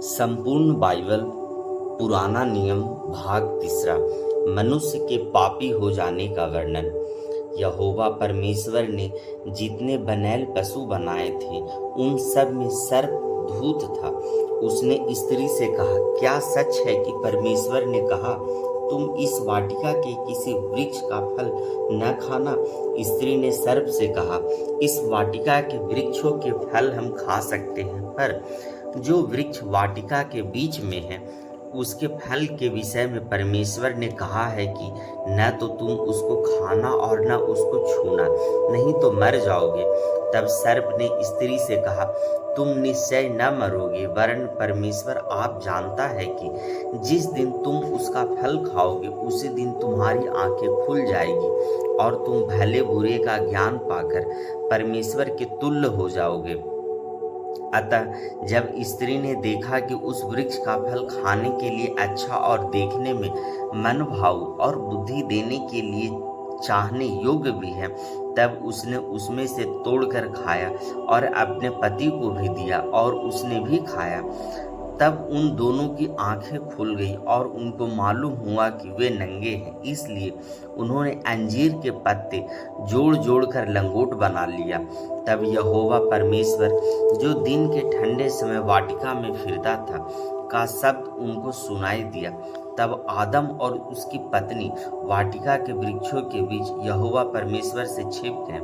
संपूर्ण बाइबल पुराना नियम भाग तीसरा मनुष्य के पापी हो जाने का वर्णन। यहोवा परमेश्वर ने जितने बनैल पशु बनाए थे उन सब में सर्प धूर्त था। उसने स्त्री से कहा, क्या सच है कि परमेश्वर ने कहा तुम इस वाटिका के किसी वृक्ष का फल न खाना? स्त्री ने सर्प से कहा, इस वाटिका के वृक्षों के फल हम खा सकते हैं, पर जो वृक्ष वाटिका के बीच में है उसके फल के विषय में परमेश्वर ने कहा है कि न तो तुम उसको खाना और न उसको छूना, नहीं तो मर जाओगे। तब सर्प ने स्त्री से कहा, तुम निश्चय न मरोगे, वरन परमेश्वर आप जानता है कि जिस दिन तुम उसका फल खाओगे उसी दिन तुम्हारी आंखें खुल जाएगी और तुम भले बुरे का ज्ञान पाकर परमेश्वर के तुल्य हो जाओगे। अतः जब स्त्री ने देखा कि उस वृक्ष का फल खाने के लिए अच्छा और देखने में मन भाऊ और बुद्धि देने के लिए चाहने योग्य भी है, तब उसने उसमें से तोड़कर खाया और अपने पति को भी दिया और उसने भी खाया। तब उन दोनों की आंखें खुल गई और उनको मालूम हुआ कि वे नंगे हैं, इसलिए उन्होंने अंजीर के पत्ते जोड़ जोड़ कर लंगोट बना लिया। तब यहोवा परमेश्वर जो दिन के ठंडे समय वाटिका में फिरता था का शब्द उनको सुनाई दिया। तब आदम और उसकी पत्नी वाटिका के वृक्षों के बीच यहोवा परमेश्वर से छिप गए।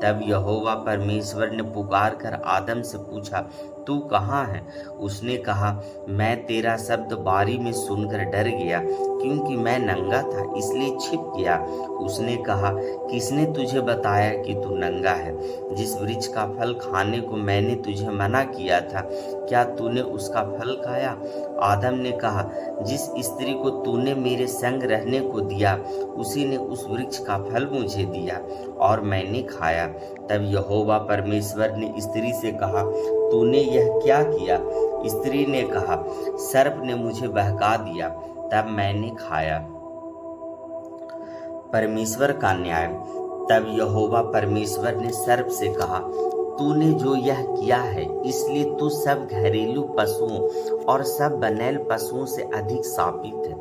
तब यहोवा परमेश्वर ने पुकार कर आदम से पूछा, तू कहाँ है? उसने कहा, मैं तेरा शब्द बारी में सुनकर डर गया, क्योंकि मैं नंगा था इसलिए छिप गया। उसने कहा, किसने तुझे बताया कि तू नंगा है? जिस वृक्ष का फल खाने को मैंने तुझे मना किया था, क्या तूने उसका फल खाया? आदम ने कहा, जिस स्त्री को तूने मेरे संग रहने को दिया उसी ने उस वृक्ष का फल मुझे दिया और मैंने खाया। तब यहोवा परमेश्वर ने स्त्री से कहा, तूने यह क्या किया? स्त्री ने कहा, सर्प ने मुझे बहका दिया, तब मैंने खाया। परमेश्वर का न्याय। तब यहोवा परमेश्वर ने सर्प से कहा, तूने जो यह किया है इसलिए तू सब घरेलू पशुओं और सब बनैल पशुओं से अधिक शापित है।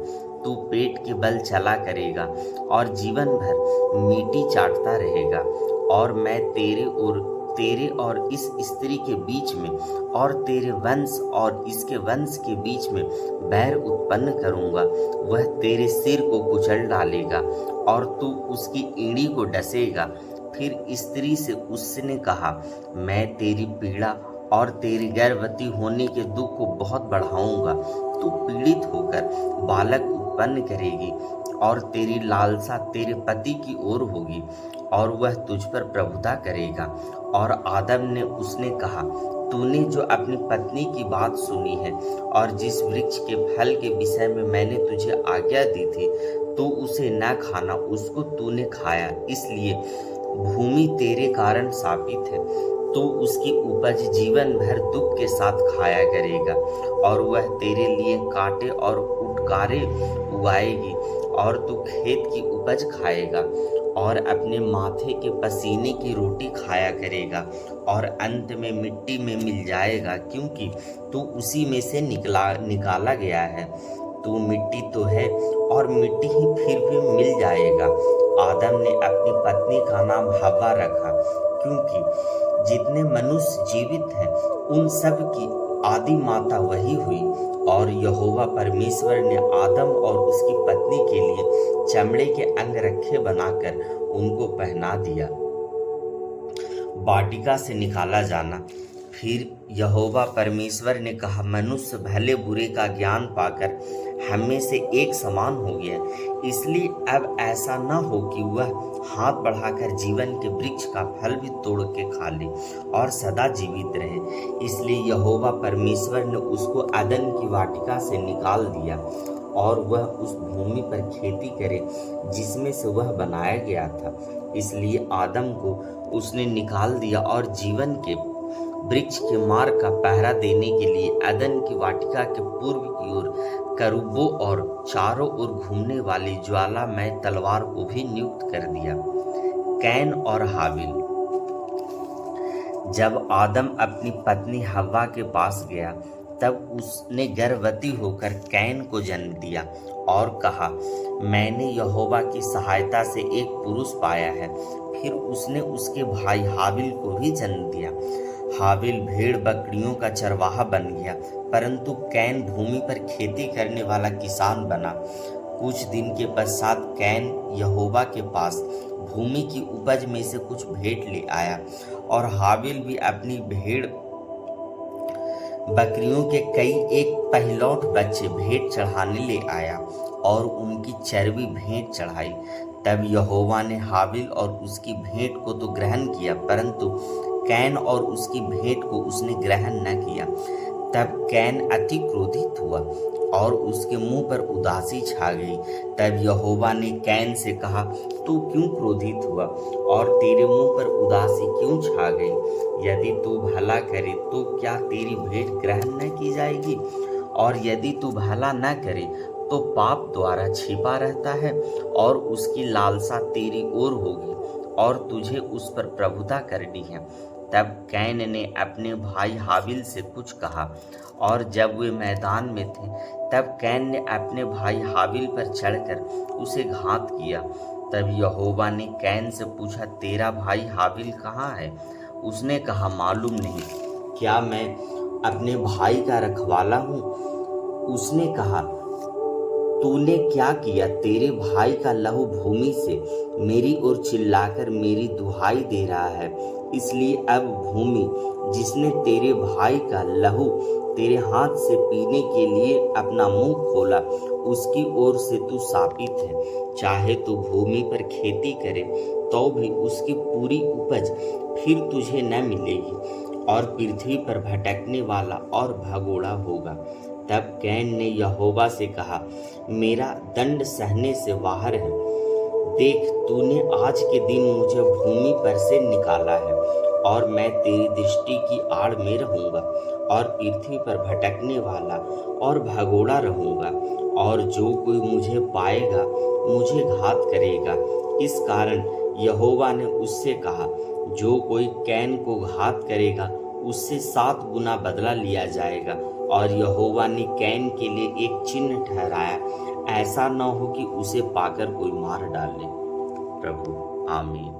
तू पेट के बल चला करेगा और जीवन भर मीटी चाटता रहेगा। और मैं तेरे और इस स्त्री के बीच में और तेरे वंश और इसके वंश के बीच में बैर उत्पन्न करूंगा। वह तेरे सिर को कुचल डालेगा और तू उसकी एड़ी को डसेगा। फिर स्त्री से उसने कहा, मैं तेरी पीड़ा और तेरी गर्भवती होने के दुख को बहुत बढ़ाऊंगा। तू पीड़ित होकर बालक उत्पन्न करेगी और तेरी लालसा तेरे पति की ओर होगी और वह तुझ पर प्रभुता करेगा। और आदम ने उसने कहा, तूने जो अपनी पत्नी की बात सुनी है और जिस वृक्ष के फल के विषय में मैंने तुझे आज्ञा दी थी, तो उसे न खाना, उसको तूने खाया, इसलिए भूमि तेरे कारण शापित है। तो उसकी उपज जीवन भर दुख के साथ खाया करेगा और वह तेरे लिए कांटे और उटकारे उगाएगी और तू खेत की उपज खाएगा और अपने माथे के पसीने की रोटी खाया करेगा और अंत में मिट्टी में मिल जाएगा, क्योंकि तू उसी में से निकाला गया है। तू मिट्टी तो है और मिट्टी ही फिर भी मिल जाएगा। आदम ने अपनी पत्नी का नाम हव्वा रखा, क्योंकि जितने मनुष्य जीवित हैं उन सब की आदि माता वही हुई। और यहोवा परमेश्वर ने आदम और उसकी पत्नी के लिए चमड़े के अंग रखे बनाकर उनको पहना दिया। वाटिका से निकाला जाना। फिर यहोवा परमेश्वर ने कहा, मनुष्य भले बुरे का ज्ञान पाकर हमें से एक समान हो गया, इसलिए अब ऐसा न हो कि वह हाथ बढ़ाकर जीवन के वृक्ष का फल भी तोड़ के खा ले और सदा जीवित रहे। इसलिए यहोवा परमेश्वर ने उसको अदन की वाटिका से निकाल दिया और वह उस भूमि पर खेती करे जिसमें से वह बनाया गया था। इसलिए आदम को उसने निकाल दिया और जीवन के वृक्ष के मार्ग का पहरा देने के लिए अदन की वाटिका के पूर्व की ओर करूबों और चारों ओर घूमने वाली ज्वालामय तलवार को भी नियुक्त कर दिया। कैन और हाबिल। जब आदम अपनी पत्नी हव्वा के पास गया तब उसने गर्भवती होकर कैन को जन्म दिया और कहा, मैंने यहोवा की सहायता से एक पुरुष पाया है। फिर उसने उसके भाई हाबिल को भी जन्म दिया। हाबिल भेड़ बकरियों का चरवाहा बन गया, परंतु कैन भूमि पर खेती करने वाला किसान बना। कुछ दिन के पश्चात कैन यहोवा के पास भूमि की उपज में से कुछ भेंट ले आया, और हाबिल भी अपनी भेड़ बकरियों के कई एक पहिलौठ बच्चे भेंट चढ़ाने ले आया और उनकी चर्बी भेंट चढ़ाई। तब यहोवा ने हाबिल और उसकी भेंट को तो ग्रहण किया, परंतु कैन और उसकी भेंट को उसने ग्रहण न किया। तब कैन अति क्रोधित हुआ और उसके मुंह पर उदासी छा गई। तब यहोवा ने कैन से कहा, तू क्यों क्रोधित हुआ और तेरे मुंह पर उदासी क्यों छा गई? यदि तू भला करे तो क्या तेरी भेंट ग्रहण न की जाएगी? और यदि तू भला न करे तो पाप द्वारा छिपा रहता है और उसकी लालसा तेरी ओर होगी और तुझे उस पर प्रभुता करनी है। तब कैन ने अपने भाई हाबिल से कुछ कहा, और जब वे मैदान में थे तब कैन ने अपने भाई हाबिल पर चढ़कर उसे घात किया। तब यहोवा ने कैन से पूछा, तेरा भाई हाबिल कहाँ है? उसने कहा, मालूम नहीं, क्या मैं अपने भाई का रखवाला हूँ? उसने कहा, तूने क्या किया? तेरे भाई का लहू भूमि से मेरी ओर चिल्लाकर मेरी दुहाई दे रहा है। इसलिए अब भूमि जिसने तेरे भाई का लहू तेरे हाथ से पीने के लिए अपना मुंह खोला, उसकी ओर से तू शापित है। चाहे तू भूमि पर खेती करे तो भी उसकी पूरी उपज फिर तुझे न मिलेगी, और पृथ्वी पर भटकने वाला और भगोड़ा होगा। तब कैन ने यहोवा से कहा, मेरा दंड सहने से बाहर है। देख, तूने आज के दिन मुझे भूमि पर से निकाला है, और मैं तेरी दृष्टि की आड़ में रहूंगा और पृथ्वी पर भटकने वाला और भगोड़ा रहूंगा, और जो कोई मुझे पाएगा मुझे घात करेगा। इस कारण यहोवा ने उससे कहा, जो कोई कैन को घात करेगा उससे 7 गुना बदला लिया जाएगा। और यहोवा ने कैन के लिए एक चिन्ह ठहराया, ऐसा न हो कि उसे पाकर कोई मार डाले। प्रभु आमीन।